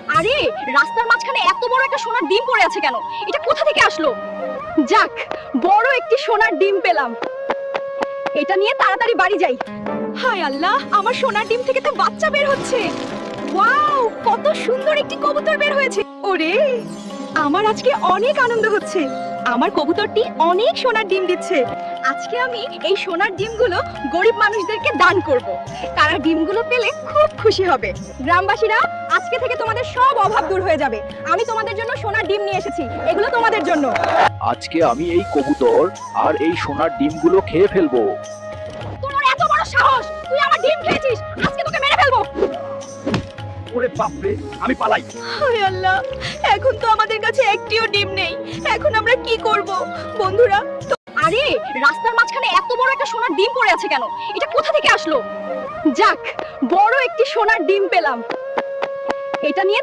আরে, রাস্তার মাঝখানে এত বড় একটা সোনার ডিম পড়ে আছে কেন? এটা কোথা থেকে আসলো? যাক, বড় একটি সোনার ডিম পেলাম। এটা নিয়ে তাড়াতাড়ি বাড়ি যাই। হায় আল্লাহ, আমার সোনার ডিম থেকে তো বাচ্চা বের হচ্ছে। ওয়াও, কত সুন্দর একটি কবুতর বের হয়েছে। ওরে, আমার আজকে অনেক আনন্দ হচ্ছে। আমার কবুতরটি অনেক সোনার ডিম দিচ্ছে। আজকে আমি এই সোনার ডিমগুলো গরিব মানুষদেরকে দান করব। তারা ডিমগুলো পেলে খুব খুশি হবে। গ্রামবাসীরা, আজকে থেকে তোমাদের সব অভাব দূর হয়ে যাবে। আমি তোমাদের জন্য সোনার ডিম নিয়ে এসেছি। এগুলো তোমাদের জন্য। আজকে আমি এই কবুতর আর এই সোনার ডিমগুলো খেয়ে ফেলবো। তোর এত বড় সাহস, তুই আমার ডিম খেয়েছিস। আজকে তোকে মেরে ফেলবো। ওরে বাপরে, আমি পালাই। হায় আল্লাহ, এখন তো আমাদের কাছে একটিও ডিম নেই। এখন আমরা কি করব বন্ধুরা? আরে, রাস্তার মাঝখানে এত বড় একটা সোনার ডিম পড়ে আছে কেন? এটা কোথা থেকে আসলো? যাক, বড় একটি সোনার ডিম পেলাম। এটা নিয়ে